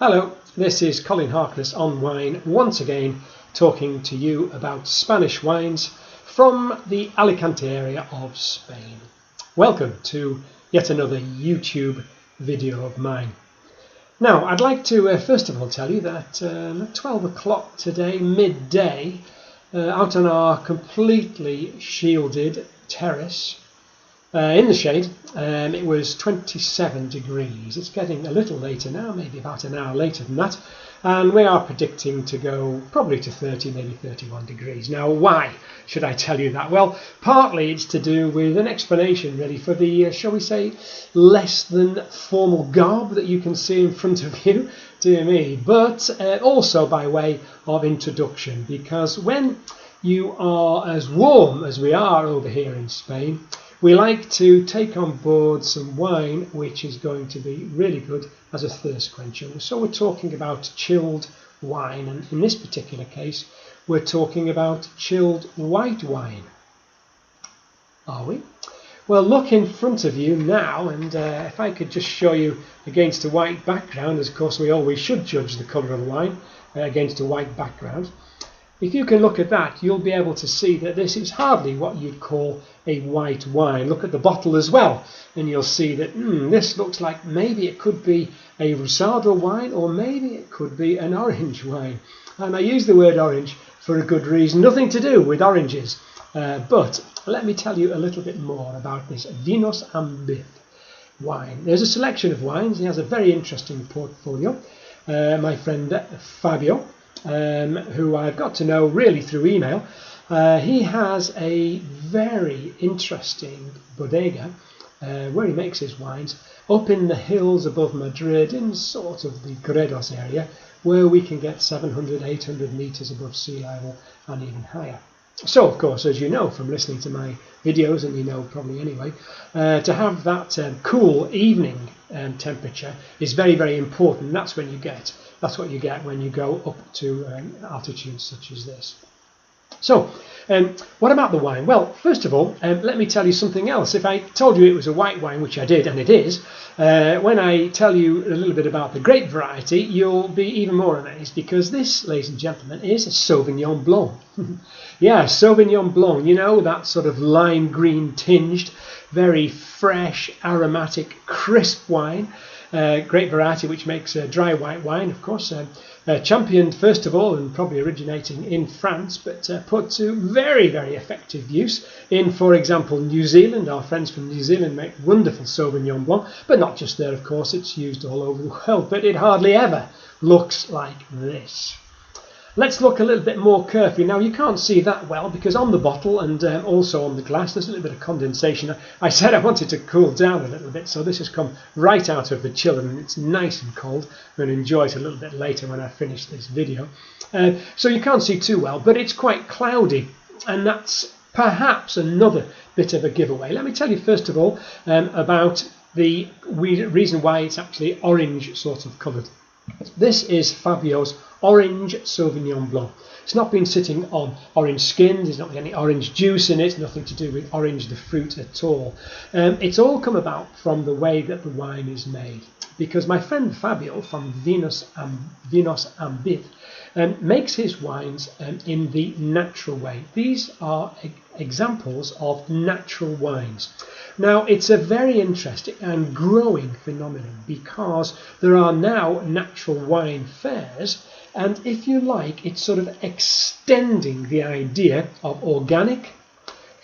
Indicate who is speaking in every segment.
Speaker 1: Hello, this is Colin Harkness on Wine, once again talking to you about Spanish wines from the Alicante area of Spain. Welcome to yet another YouTube video of mine. Now, I'd like to first of all tell you that at 12 o'clock today, midday, out on our completely shielded terrace, in the shade, it was 27 degrees. It's getting a little later now, maybe about an hour later than that, and we are predicting to go probably to 30, maybe 31 degrees. Now, why should I tell you that? Well, partly it's to do with an explanation really for the, shall we say, less than formal garb that you can see in front of you, dear me, but also by way of introduction, because when you are as warm as we are over here in Spain, we like to take on board some wine which is going to be really good as a thirst quencher. So we're talking about chilled wine, and in this particular case we're talking about chilled white wine. Are we? Well, look in front of you now, and if I could just show you against a white background, as of course we always should judge the colour of wine against a white background. If you can look at that, you'll be able to see that this is hardly what you'd call a white wine. Look at the bottle as well, and you'll see that this looks like maybe it could be a Rosado wine, or maybe it could be an orange wine. And I use the word orange for a good reason, nothing to do with oranges. But let me tell you a little bit more about this Vinos Ambiz wine. There's a selection of wines. He has a very interesting portfolio. My friend Fabio, who I've got to know really through email, he has a very interesting bodega where he makes his wines up in the hills above Madrid, in sort of the Gredos area, where we can get 700, 800 meters above sea level and even higher. So, of course, as you know from listening to my videos, and you know probably anyway, to have that cool evening temperature is very, very important. That's what you get when you go up to altitudes such as this. So, what about the wine? Well, first of all, let me tell you something else. If I told you it was a white wine, which I did, and it is, when I tell you a little bit about the grape variety, you'll be even more amazed, because this, ladies and gentlemen, is a Sauvignon Blanc. Yeah, Sauvignon Blanc, you know, that sort of lime green tinged, very fresh, aromatic, crisp wine. Great variety which makes dry white wine, of course, championed first of all and probably originating in France, but put to very, very effective use in, for example, New Zealand. Our friends from New Zealand make wonderful Sauvignon Blanc, but not just there, of course, it's used all over the world, but it hardly ever looks like this. Let's look a little bit more carefully. Now, you can't see that well because on the bottle and also on the glass there's a little bit of condensation. I said I wanted to cool down a little bit, so this has come right out of the chiller and it's nice and cold. I'm going to enjoy it a little bit later when I finish this video. So you can't see too well, but it's quite cloudy, and that's perhaps another bit of a giveaway. Let me tell you first of all about the reason why it's actually orange sort of coloured. This is Fabio's Orange Sauvignon Blanc. It's not been sitting on orange skins, there's not any orange juice in it, nothing to do with orange the fruit at all. It's all come about from the way that the wine is made, because my friend Fabio from Vinos Ambiz makes his wines in the natural way. These are examples of natural wines. Now, it's a very interesting and growing phenomenon because there are now natural wine fairs, and if you like, it's sort of extending the idea of organic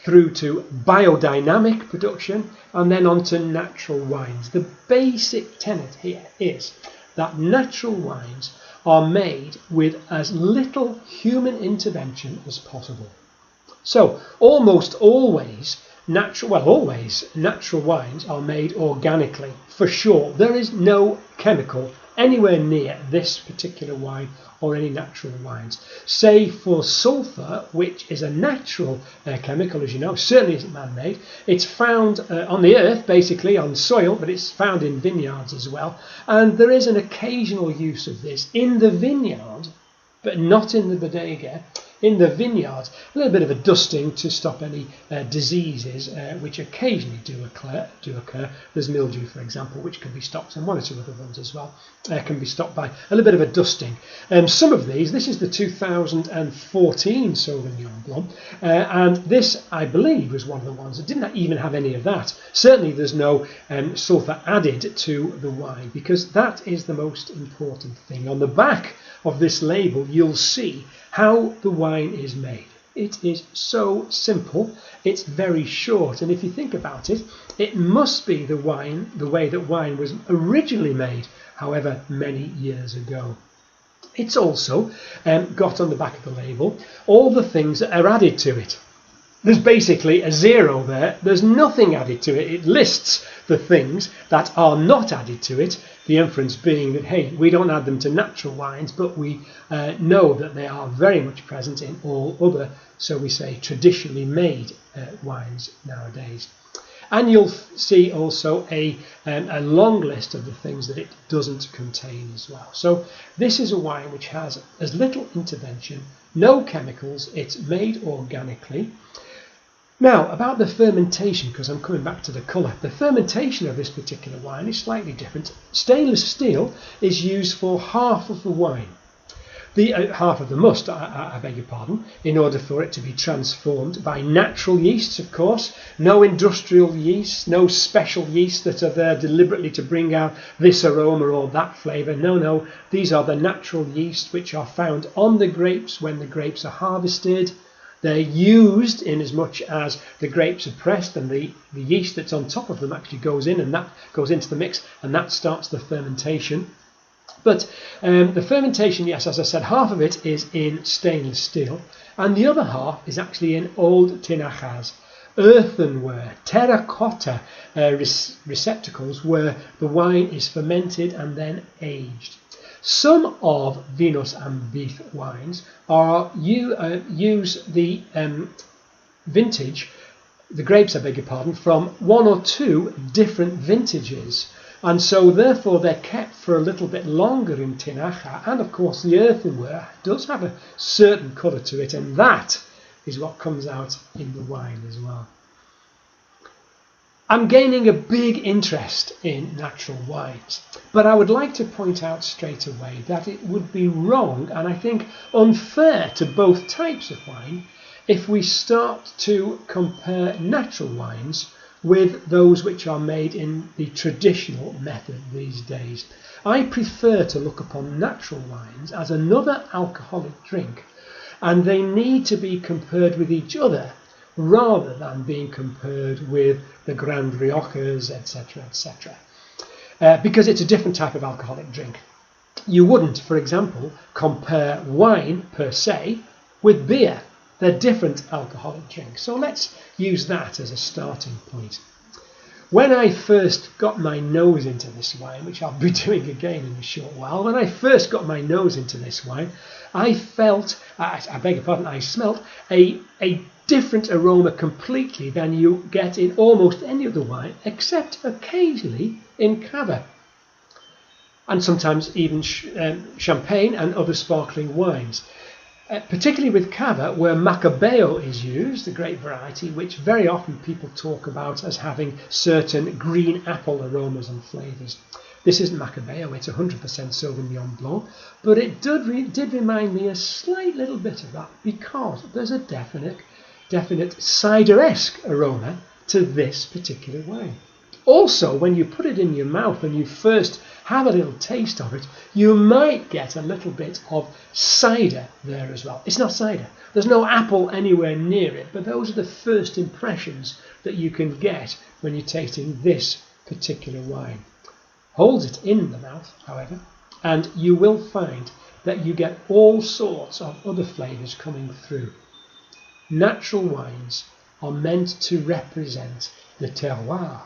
Speaker 1: through to biodynamic production and then on to natural wines. The basic tenet here is that natural wines are made with as little human intervention as possible. So almost always natural wines are made organically, for sure. There is no chemical anywhere near this particular wine or any natural wines. Say for sulfur, which is a natural chemical, as you know, certainly isn't man-made. It's found on the earth, basically on soil, but it's found in vineyards as well. And there is an occasional use of this in the vineyard, but not in the bodega, in the vineyard. A little bit of a dusting to stop any diseases which occasionally do occur. There's mildew, for example, which can be stopped, and one or two other ones as well, can be stopped by a little bit of a dusting. Some of these, this is the 2014 Sauvignon Blanc, and this, I believe, was one of the ones that didn't even have any of that. Certainly there's no sulphur added to the wine, because that is the most important thing. On the back of this label you'll see how the wine is made. It is so simple, it's very short, and if you think about it, it must be the way that wine was originally made, however many years ago. It's also got on the back of the label all the things that are added to it. There's basically a zero there. There's nothing added to it. It lists the things that are not added to it, the inference being that, hey, we don't add them to natural wines, but we know that they are very much present in all other, so we say, traditionally made wines nowadays. And you'll see also a long list of the things that it doesn't contain as well. So this is a wine which has as little intervention, no chemicals, it's made organically. Now, about the fermentation, because I'm coming back to the colour. The fermentation of this particular wine is slightly different. Stainless steel is used for half of the wine. The half of the must, I beg your pardon, in order for it to be transformed by natural yeasts, of course. No industrial yeasts, no special yeasts that are there deliberately to bring out this aroma or that flavour. No, these are the natural yeasts which are found on the grapes when the grapes are harvested. They're used in as much as the grapes are pressed and the yeast that's on top of them actually goes in, and that goes into the mix, and that starts the fermentation. But the fermentation, yes, as I said, half of it is in stainless steel, and the other half is actually in old tinajas, earthenware, terracotta receptacles where the wine is fermented and then aged. Some of Vinos Ambiz wines use the vintage, the grapes, I beg your pardon, from one or two different vintages. And so therefore they're kept for a little bit longer in tinaja, and of course the earthenware does have a certain colour to it, and that is what comes out in the wine as well. I'm gaining a big interest in natural wines, but I would like to point out straight away that it would be wrong, and I think unfair to both types of wine, if we start to compare natural wines with those which are made in the traditional method these days. I prefer to look upon natural wines as another alcoholic drink, and they need to be compared with each other rather than being compared with the Grand Riojas, etc., etc. Because it's a different type of alcoholic drink. You wouldn't, for example, compare wine per se with beer. They're different alcoholic drinks. So let's use that as a starting point. When I first got my nose into this wine, which I'll be doing again in a short while, when I first got my nose into this wine, I felt, I beg your pardon, I smelt a different aroma completely than you get in almost any other wine, except occasionally in cava, and sometimes even champagne and other sparkling wines. Particularly with cava, where macabeo is used, the grape variety, which very often people talk about as having certain green apple aromas and flavours. This isn't macabeo, it's 100% Sauvignon Blanc, but it did remind me a slight little bit of that, because there's a definite cider-esque aroma to this particular wine. Also, when you put it in your mouth and you first have a little taste of it, you might get a little bit of cider there as well. It's not cider. There's no apple anywhere near it, but those are the first impressions that you can get when you're tasting this particular wine. Hold it in the mouth, however, and you will find that you get all sorts of other flavours coming through. Natural wines are meant to represent the terroir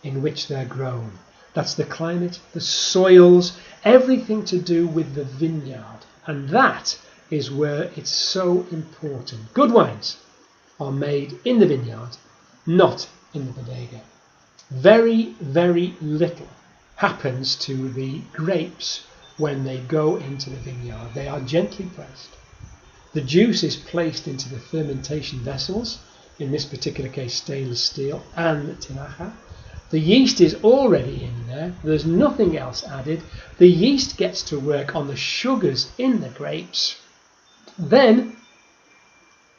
Speaker 1: in which they're grown. That's the climate, the soils, everything to do with the vineyard. And that is where it's so important. Good wines are made in the vineyard, not in the bodega. Very, very little happens to the grapes when they go into the vineyard. They are gently pressed. The juice is placed into the fermentation vessels, in this particular case stainless steel and tinaja. The yeast is already in there, there's nothing else added. The yeast gets to work on the sugars in the grapes. Then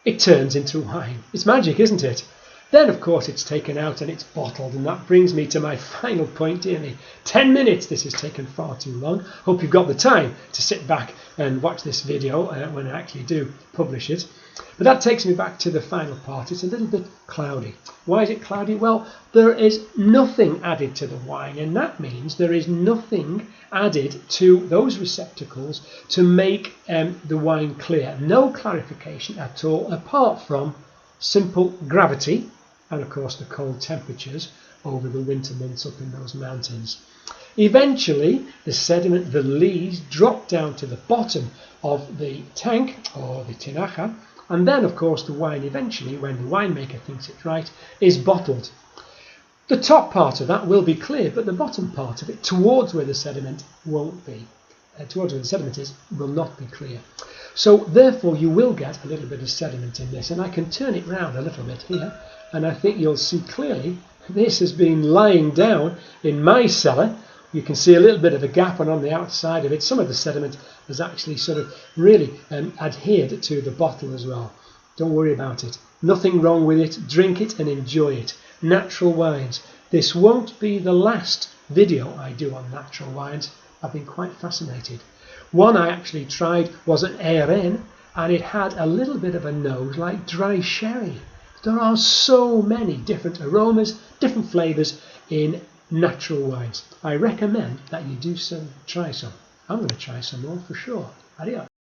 Speaker 1: it turns into wine. It's magic, isn't it? Then, of course, it's taken out and it's bottled, and that brings me to my final point, dear me. 10 minutes, this has taken far too long. Hope you've got the time to sit back and watch this video when I actually do publish it. But that takes me back to the final part. It's a little bit cloudy. Why is it cloudy? Well, there is nothing added to the wine, and that means there is nothing added to those receptacles to make the wine clear. No clarification at all, apart from simple gravity and, of course, the cold temperatures over the winter months up in those mountains. Eventually, the sediment, the lees, drop down to the bottom of the tank or the tinaja, and then, of course, the wine eventually, when the winemaker thinks it's right, is bottled. The top part of that will be clear, but the bottom part of it, towards where the sediment won't be, towards where the sediment is, will not be clear. So, therefore, you will get a little bit of sediment in this, and I can turn it round a little bit here, and I think you'll see clearly this has been lying down in my cellar. You can see a little bit of a gap on the outside of it. Some of the sediment has actually sort of really adhered to the bottle as well. Don't worry about it. Nothing wrong with it. Drink it and enjoy it. Natural wines. This won't be the last video I do on natural wines. I've been quite fascinated. One I actually tried was an ARN, and it had a little bit of a nose like dry sherry. There are so many different aromas, different flavours in natural wines. I recommend that you do try some. I'm going to try some more for sure. Adios.